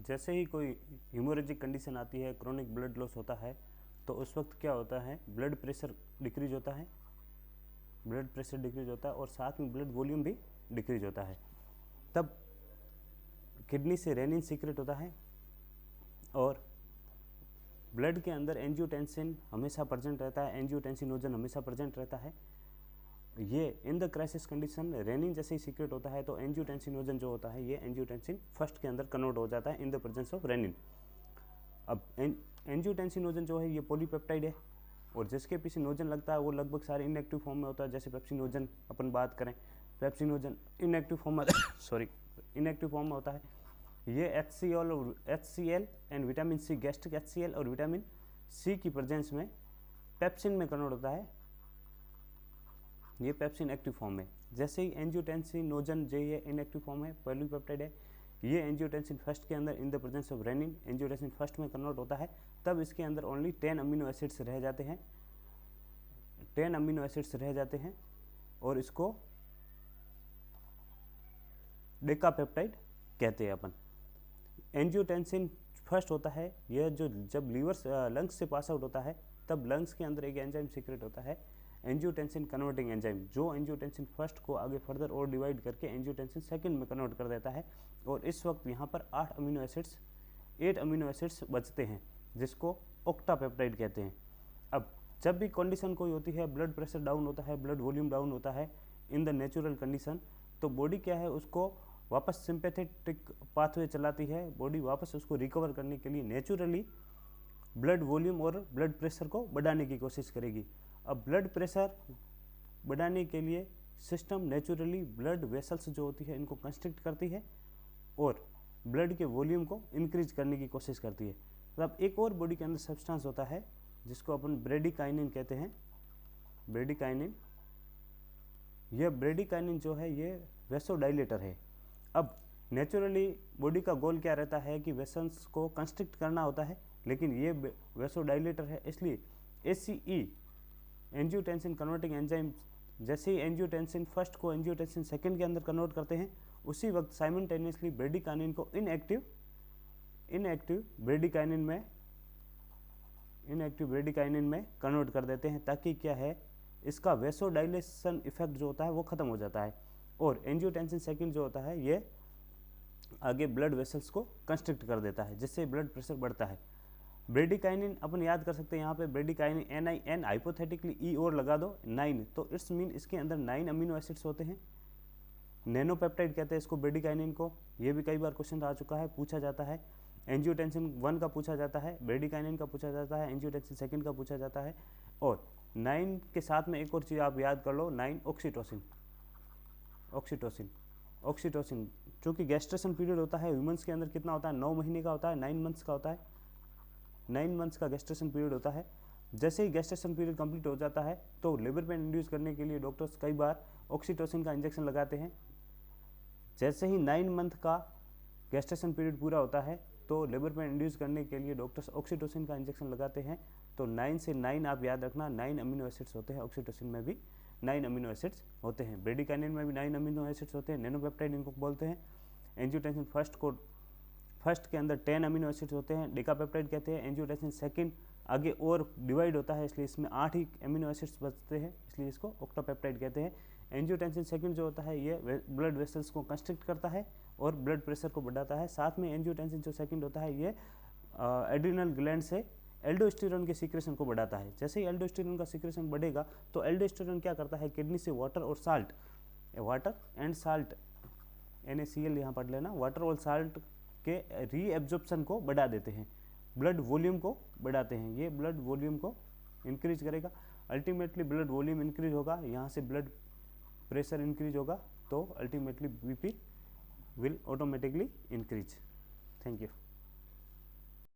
जैसे ही कोई haemorrhagic condition आती है, क्रोनिक ब्लड लॉस होता है, तो उस वक्त क्या होता है, ब्लड प्रेशर डिक्रीज होता है, ब्लड प्रेशर डिक्रीज होता है और साथ में ब्लड वॉल्यूम भी डिक्रीज होता है। तब किडनी से रेनिन सीक्रेट होता है और ब्लड के अंदर एंजियोटेंसिन हमेशा प्रेजेंट रहता है, एंजियोटेंसिनोजन हमेशा प्रेजेंट रहता है। ये in the crisis condition renin जैसे ही सीक्रेट होता है तो एंजियोटेंसिनोजन जो होता है ये एंजियोटेंसिन फर्स्ट के अंदर कन्वर्ट हो जाता है in the presence of renin. अब एंजियोटेंसिनोजन जो है ये पॉलीपेप्टाइड है और जिसके पीछे नोजन लगता है वो लगभग सारे इनएक्टिव फॉर्म में होता है। जैसे पेप्सिनोजन अपन बात करें, पेप्सिनोजन इनएक्टिव फॉर्म में इनएक्टिव फॉर्म में होता है। ये HCl and vitamin C, gastric HCl और विटामिन सी की प्रेजेंस में पेप्सिन में कन्वर्ट होता है, ये पेप्सिन एक्टिव फॉर्म में। जैसे ही एंजियोटेंसिनोजन जो ये इनएक्टिव फॉर्म है, पॉलीपेप्टाइड है, ये एंजियोटेंसिन फर्स्ट के अंदर इन the presence of renin angiotensin first में कन्वर्ट होता है। तब इसके अंदर ओनली 10 अमीनो एसिड्स रह जाते हैं, 10 अमीनो एसिड्स रह जाते हैं और इसको डेकापेप्टाइड कहते हैं अपन। एंजियोटेंसिन फर्स्ट होता है, यह जो जब लीवर लंग्स से पास आउट होता है तब लंग्स के अंदर एक एंजाइम सीक्रेट होता है, एंजियोटेंसिन कन्वर्टिंग एंजाइम, जो एंजियोटेंसिन फर्स्ट को आगे फर्दर और डिवाइड करके एंजियोटेंसिन सेकंड में कन्वर्ट कर देता है। और इस वक्त यहाँ पर 8 अमीनो एसिड्स बचते हैं जिसको ऑक्टापेप्टाइड कहते हैं। अब जब भी कंडीशन कोई होती है, ब्लड प्रेशर डाउन होता है, ब्लड वॉल्यूम डाउन होता है इन द नेचुरल कंडीशन, तो बॉडी क्या है उसको वापस सिंपैथेटिक पाथवे चलाती है, बॉडी वापस उसको रिकवर करने के लिए नेचुरली ब्लड वॉल्यूम और ब्लड प्रेशर को बढ़ाने की कोशिश करेगी। अब ब्लड प्रेशर बढ़ाने के लिए सिस्टम नेचुरली ब्लड वेसल्स जो होती है इनको कंस्ट्रिक्ट करती है और ब्लड के वॉल्यूम को इंक्रीज करने की कोशिश करती है। मतलब एक और बॉडी के अंदर सब्सटेंस होता है जिसको अपन ब्रेडिकाइनिन कहते हैं, ब्रेडिकाइनिन। यह ब्रेडिकाइनिन जो है ये वेसोडाइलेटर है। अब नेचुरली बॉडी का गोल क्या रहता है कि वेसल्स को कंस्ट्रिक्ट करना होता है, लेकिन ये वेसोडाइलेटर है, इसलिए ACE एंजियोटेंसिन कन्वर्टिंग एंजाइम जैसे ही एंजियोटेंसिन फर्स्ट को एंजियोटेंसिन सेकंड के अंदर कन्वर्ट करते हैं, उसी वक्त साइमल्टेनियसली ब्रेडिकाइनिन को इनएक्टिव ब्रेडिकाइनिन में कन्वर्ट कर देते हैं, ताकि क्या है इसका वेसोडाइलेशन इफेक्ट जो होता है वो खत्म हो जाता है और एंजियोटेंसिन सेकंड जो होता है ये आगे ब्लड वेसल्स को कंस्ट्रिक्ट कर देता है जिससे ब्लड प्रेशर बढ़ता है। ब्रेडिकाइनिन अपन याद कर सकते हैं, यहाँ पे ब्रेडिकाइनिन NIN हाइपोथेटिकली E और लगा दो 9, तो इट्स मीन इसके अंदर 9 अमीनो एसिड्स होते हैं। नैनोपेप्टाइड कहते हैं इसको ब्रेडिकाइनिन को, ये भी कई बार क्वेश्चन आ चुका है, पूछा जाता है। एंजियोटेंसिन 1 का पूछा जाता है, ब्रेडिकाइनिन का पूछा जाता है, एंजियोटेंसिन सेकंड का पूछा जाता है। और 9 के साथ में एक और चीज़ आप याद कर लो, 9 ऑक्सीटोसिन चूँकि गैस्ट्रेशन पीरियड होता है ह्यूमंस के अंदर कितना होता है, 9 महीने का होता है, 9 मंथ्स का होता है, 9 मंथ्स का गैस्ट्रेशन पीरियड होता है। जैसे ही गैस्ट्रेशन पीरियड कंप्लीट हो जाता है तो लिवर पेन इंड्यूस करने के लिए डॉक्टर्स कई बार ऑक्सीटोसिन का इंजेक्शन लगाते हैं। जैसे ही 9 मंथ का गैस्ट्रेशन पीरियड पूरा होता है तो लिवर पेन इंड्यूस करने के लिए डॉक्टर्स ऑक्सीटोसिन का इंजेक्शन लगाते हैं। तो 9 से 9 आप याद रखना, 9 अमीनो एसिड्स होते हैं, ऑक्सीटोसिन में भी 9 अमीनो एसिड्स होते हैं, ब्रेडिकाइनिन में भी 9 अमीनो एसिड्स होते हैं, नैनोपेप्टाइड इनको बोलते हैं। एंजियोटेंसिन फर्स्ट के अंदर 10 अमीनो एसिड्स होते हैं, डेकापेप्टाइड कहते हैं। एंजियोटेंसिन सेकंड आगे और डिवाइड होता है, इसलिए इसमें 8 ही अमीनो एसिड्स बचते हैं, इसलिए इसको ऑक्टापेप्टाइड कहते हैं। एंजियोटेंसिन सेकंड जो होता है ये ब्लड वेसल्स को कंस्ट्रिक्ट करता है और ब्लड प्रेशर को बढ़ाता है। साथ में एंजियोटेंसिन जो सेकंड होता है ये एड्रिनल ग्लैंड से एल्डोस्टेरोन के सीक्रेशन को बढ़ाता है। जैसे ही एल्डोस्टेरोन का सीक्रेशन बढ़ेगा तो एल्डोस्टेरोन क्या करता है, किडनी से वाटर एंड साल्ट NaCl यहाँ पढ़ लेना, वाटर और साल्ट के रीएब्जॉर्प्शन को बढ़ा देते हैं, ब्लड वॉल्यूम को बढ़ाते हैं। ये ब्लड वॉल्यूम को इंक्रीज करेगा, अल्टीमेटली ब्लड वॉल्यूम इंक्रीज होगा, यहाँ से ब्लड प्रेशर इंक्रीज होगा, तो ultimately BP will automatically increase. Thank you.